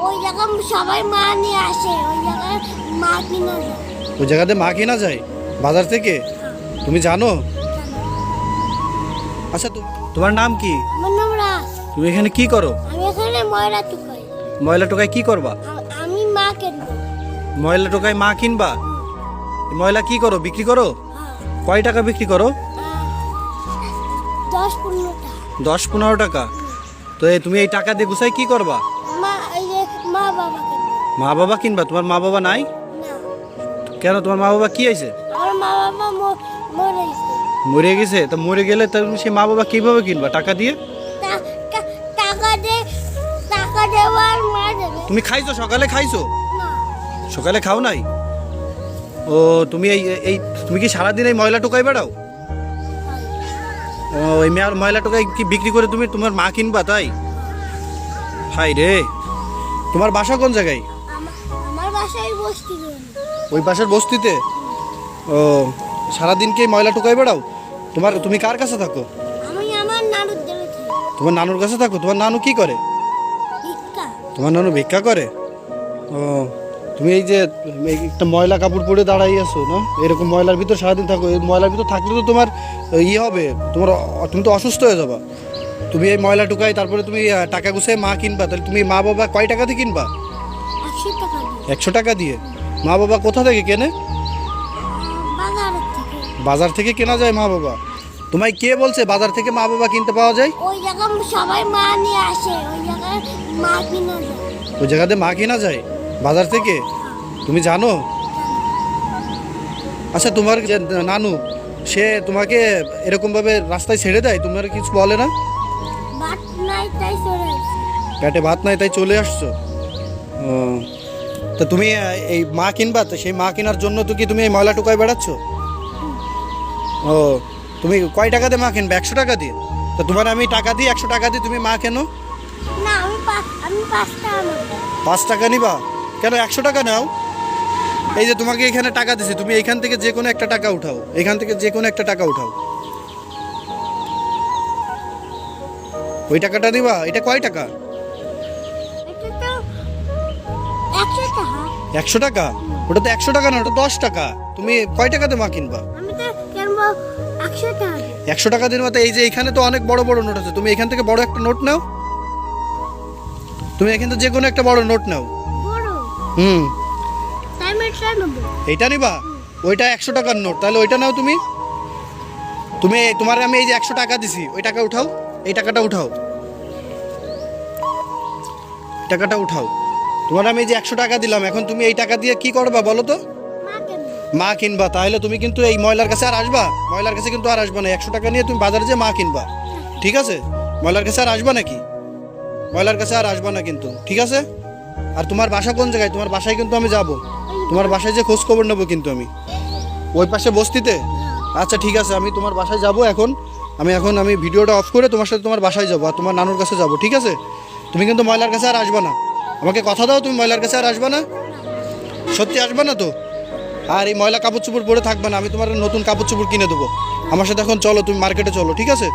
ওই জায়গা সবাই মা নিয়ে আসে, ওই জায়গায় মা কিনা যায়। ওই জায়গাতে মা কিনা যায় বাজার থেকে? তুমি জানো? আচ্ছা, তোমার নাম কি? আমার নাম রাস। তুমি এখানে কি করো? আমি এখানে ময়লা টুকাই। ময়লা টোকায় কি করবা? আমি মা কিনবো। ময়লা টোকায় মা কিনবা? এই ময়লা কি করো, বিক্রি করো? কয় টাকা বিক্রি করো? 10-15 টাকা। 10-15 টাকা? তো তুমি এই টাকা দিয়ে গুছাই কি করবা? মা এই যে মা বাবা কিনবো। মা বাবা কিনবা? তোমার মা বাবা নাই? না, কেন, তোমার মা বাবা কি হয়েছে? আমার মা বাবা মরে গেছে। মরে গেছে? তো মরে গেলে তুমি সেই মা বাবা কিভাবে কিনবা টাকা দিয়ে? টাকা দেওয়ার মা দেবে। তুমি খাইছো? সকালে খাইছো? না, সকালে খাও নাই? ও, তুমি এই তুমি কি সারাদিন এই ময়লা টোকাই বেড়াও? ও, এই ময়লা টোকাই কি বিক্রি করে তুমি তোমার মা কিনবা তাই? হাই রে, তোমার বাসা কোন জায়গায়? আমার বাসায় বসতি। ওই পাশের বস্তিতে? ও, সারাদিন কি এই ময়লা টোকাই বেড়াও? তুমি কার কাছে থাকো? আমি আমার নানুর দেবে থাকি। তোমার নানুর কাছে থাকো? তোমার নানু কি করে? ভিক্ষা। তোমার নানু ভিক্ষা করে? ও, তুমি এই যে একটা ময়লা কাপড় পরে দাঁড়াই আছো না, এরকম ময়লার ভিতর সারাদিন থাকো? এই ময়লার ভিতর থাকলে তো তোমার হবে, তুমি তো অসুস্থ হয়ে যাবা। তুমি এই ময়লা টুকাই তারপরে তুমি টাকা গুছিয়ে মা কিনবা, তাহলে তুমি মা বাবা কয় টাকা দিয়ে কিনবা? 100 টাকা দিয়ে। 100 টাকা দিয়ে? মা বাবা কোথা থেকে কেনে? বাজারের থেকে। বাজার থেকে কেনা যায় মা বাবা? তোমায় কে বলছে বাজার থেকে মা বাবা কিনতে পাওয়া যায়? ওই জায়গা সবাই মা নিয়ে আসে, ওই জায়গায় মা কিনা যায়। ওই জায়গাতে মা কিনা যায় বাজার থেকে? তুমি জানো? আচ্ছা, তোমার যে নানু, সে তোমাকে এরকমভাবে রাস্তায় ছেড়ে দেয়, তোমার কিছু বলে না? ভাত নাই তাই চলে আসে। পেটে ভাত নাই তাই চলে আসছো? ও, তো তুমি এই মা কিনবা, তো সেই মা কেনার জন্য তো কি তুমি এই ময়লা টুকায় বেড়াচ্ছ? ও, তুমি কয় টাকা দিয়ে মা কিনবে? 100 টাকা দিয়ে? তো তোমার আমি টাকা দিই, 100 টাকা দিয়ে তুমি মা কেনো? না, আমি 5 টাকা নেব। 5 টাকা নিবা? কেন 100 টাকা নাও? এই যে তোমাকে এখানে টাকা দিছি, তুমি এখান থেকে যে কোনো একটা টাকা উঠাও, এখান থেকে যে কোনো একটা টাকা উঠাও। ওই টাকাটা দিবা? এটা কয় টাকা? এটা তো 100 টাকা। 100 টাকা? ওটা তো 100 টাকা না, ওটা 10 টাকা। তুমি কয় টাকাতে মা কিনবা? আমি তো কিনবো 100 টাকা দিয়ে। 100 টাকা দিন মতো? এই যে এখানে তো অনেক বড় বড় নোট আছে, তুমি এখান থেকে বড় একটা নোট নাও। তুমি এখান থেকে যে কোনো একটা বড় নোট নাও। বড়? হুম। তাই আমি এটা নেব। এইটা নিবা? ওইটা 100 টাকার নোট, তাহলে ওইটা নাও। তুমি তোমার আমি এই যে 100 টাকা দিছি, ওই টাকা উঠাও, এই টাকাটা উঠাও, টাকাটা উঠাও। তোমার আমি এই যে 100 টাকা দিলাম, এখন তুমি এই টাকা দিয়ে কি করবা বলো তো? মা কিনবো। মা কিনবা? তাহলে তুমি কিন্তু এই ময়লার কাছে আর আসবা? ময়লার কাছে কিন্তু আর আসবা না। 100 টাকা নিয়ে তুমি বাজারে যে মা কিনবা, ঠিক আছে? ময়লার কাছে আর আসবা নাকি? ময়লার কাছে আর আসবা না কিন্তু, ঠিক আছে? আর তোমার বাসা কোন জায়গায়? তোমার বাসায় কিন্তু আমি যাব, তোমার বাসায় যে খোঁজ খবর নেবো কিন্তু আমি। ওই পাশে বস্তিতে? আচ্ছা, ঠিক আছে, আমি তোমার বাসায় যাব এখন। আমি ভিডিওটা অফ করে তোমার সাথে তোমার বাসায় যাবো আর তোমার নানুর কাছে যাব, ঠিক আছে? তুমি কিন্তু ময়লার কাছে আর আসবা না। আমাকে কথা দাও, তুমি ময়লার কাছে আর আসবা না? সত্যি আসবা না তো? আর এই ময়লা কাপড় চোপড় পরে থাকবে না, আমি তোমার নতুন কাপড় চোপড় কিনে দেবো। আমার সাথে এখন চলো, তুমি মার্কেটে চলো, ঠিক আছে?